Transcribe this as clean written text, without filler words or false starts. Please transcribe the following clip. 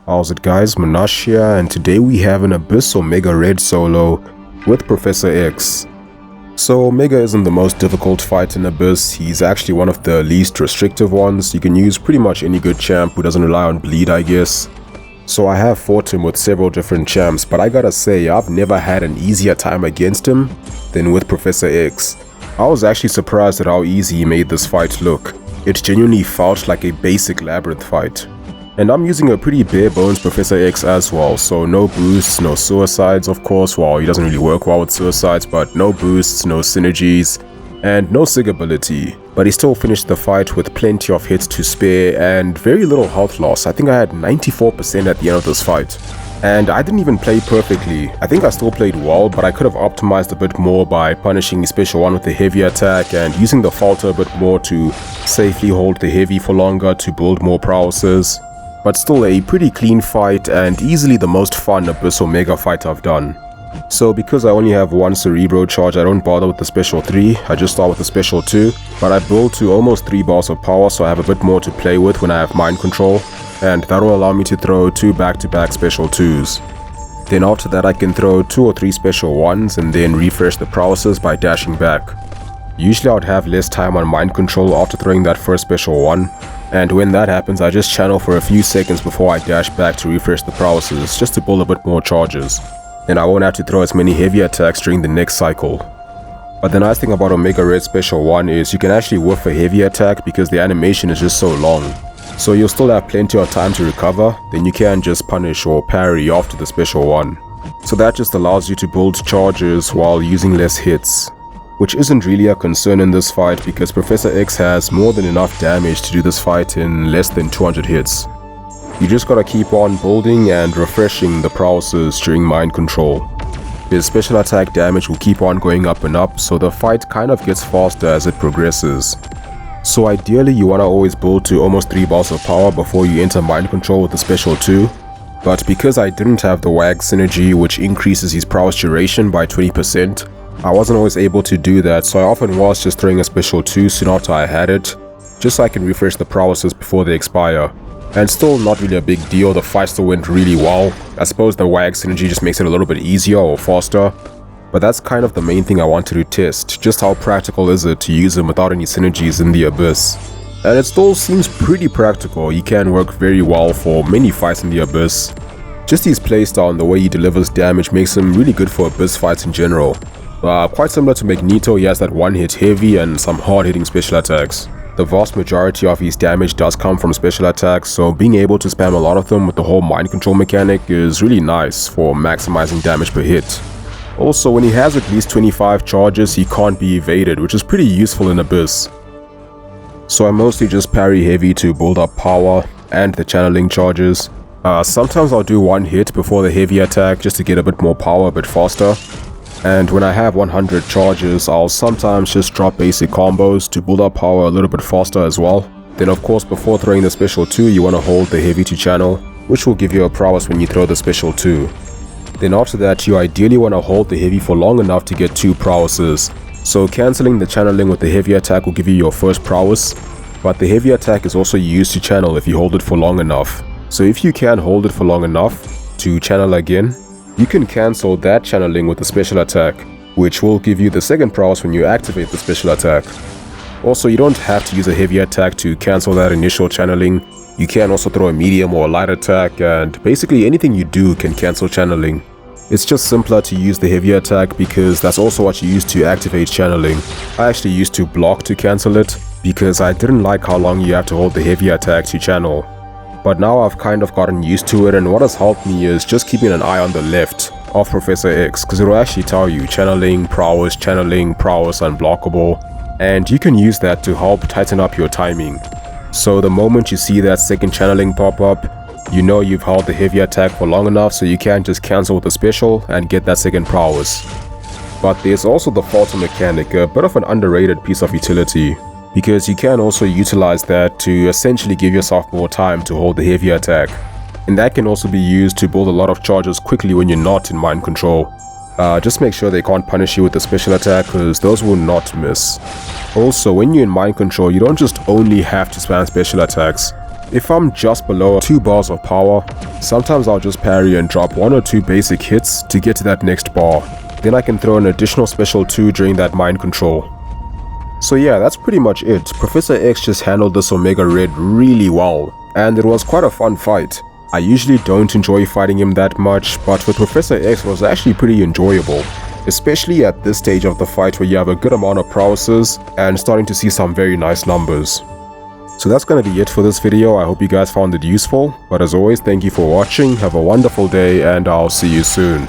How's it guys, Munash here, and today we have an Abyss Omega Red solo with Professor X. So Omega isn't the most difficult fight in Abyss, he's actually one of the least restrictive ones. You can use pretty much any good champ who doesn't rely on bleed, I guess. So I have fought him with several different champs, but I gotta say I've never had an easier time against him than with Professor X. I was actually surprised at how easy he made this fight look. It genuinely felt like a basic Labyrinth fight. And I'm using a pretty bare bones Professor X as well, so no boosts, no suicides of course, well he doesn't really work well with suicides, but no boosts, no synergies, and no sig ability. But he still finished the fight with plenty of hits to spare and very little health loss. I think I had 94% at the end of this fight. And I didn't even play perfectly. I think I still played well, but I could have optimized a bit more by punishing the special 1 with the heavy attack and using the falter a bit more to safely hold the heavy for longer to build more prowesses. But still a pretty clean fight and easily the most fun Abyss Omega fight I've done. So because I only have one Cerebro charge, I don't bother with the special 3, I just start with the special 2, but I build to almost 3 bars of power, so I have a bit more to play with when I have mind control, and that will allow me to throw 2 back-to-back special 2s. Then after that I can throw 2 or 3 special 1s and then refresh the prowesses by dashing back. Usually I would have less time on mind control after throwing that first special 1, and when that happens I just channel for a few seconds before I dash back to refresh the prowesses just to build a bit more charges. Then I won't have to throw as many heavy attacks during the next cycle. But the nice thing about Omega Red Special 1 is you can actually whiff a heavy attack because the animation is just so long. So you'll still have plenty of time to recover, then you can just punish or parry after the Special 1. So that just allows you to build charges while using less hits. Which isn't really a concern in this fight because Professor X has more than enough damage to do this fight in less than 200 hits. You just gotta keep on building and refreshing the prowesses during mind control. His special attack damage will keep on going up and up, so the fight kind of gets faster as it progresses. So ideally you wanna always build to almost 3 bars of power before you enter mind control with the special 2. But because I didn't have the WAG synergy which increases his prowess duration by 20%, I wasn't always able to do that, so I often was just throwing a special 2 soon after I had it, just so I can refresh the prowesses before they expire. And still not really a big deal, the fight still went really well. I suppose the WAG synergy just makes it a little bit easier or faster. But that's kind of the main thing I wanted to test, just how practical is it to use them without any synergies in the Abyss. And it still seems pretty practical, he can work very well for many fights in the Abyss. Just his playstyle and the way he delivers damage makes him really good for Abyss fights in general. Quite similar to Magneto, he has that one hit heavy and some hard hitting special attacks. The vast majority of his damage does come from special attacks, so being able to spam a lot of them with the whole mind control mechanic is really nice for maximizing damage per hit. Also, when he has at least 25 charges, he can't be evaded, which is pretty useful in Abyss. So I mostly just parry heavy to build up power and the channeling charges. Sometimes I'll do one hit before the heavy attack just to get a bit more power a bit faster. And when I have 100 charges, I'll sometimes just drop basic combos to build up power a little bit faster as well. Then of course before throwing the special 2 you want to hold the heavy to channel, which will give you a prowess when you throw the special 2. Then after that you ideally want to hold the heavy for long enough to get 2 prowesses. So cancelling the channeling with the heavy attack will give you your first prowess, but the heavy attack is also used to channel if you hold it for long enough. So if you can hold it for long enough to channel again, you can cancel that channeling with the special attack, which will give you the second prowess when you activate the special attack. Also, you don't have to use a heavy attack to cancel that initial channeling. You can also throw a medium or a light attack, and basically anything you do can cancel channeling. It's just simpler to use the heavy attack because that's also what you use to activate channeling. I actually used to block to cancel it because I didn't like how long you have to hold the heavy attack to channel. But now I've kind of gotten used to it, and what has helped me is just keeping an eye on the left of Professor X, because it will actually tell you channeling, prowess, unblockable, and you can use that to help tighten up your timing. So the moment you see that second channeling pop up, you know you've held the heavy attack for long enough, so you can just cancel with the special and get that second prowess. But there's also the falter mechanic, a bit of an underrated piece of utility, because you can also utilize that to essentially give yourself more time to hold the heavy attack. And that can also be used to build a lot of charges quickly when you're not in mind control. Just make sure they can't punish you with the special attack, because those will not miss. Also, when you're in mind control, you don't just only have to spam special attacks. If I'm just below 2 bars of power, sometimes I'll just parry and drop 1 or 2 basic hits to get to that next bar. Then I can throw an additional special 2 during that mind control. So yeah, that's pretty much it. Professor X just handled this Omega Red really well, and it was quite a fun fight. I usually don't enjoy fighting him that much, but with Professor X it was actually pretty enjoyable. Especially at this stage of the fight where you have a good amount of prowesses and starting to see some very nice numbers. So that's gonna be it for this video. I hope you guys found it useful, but as always, thank you for watching, have a wonderful day, and I'll see you soon.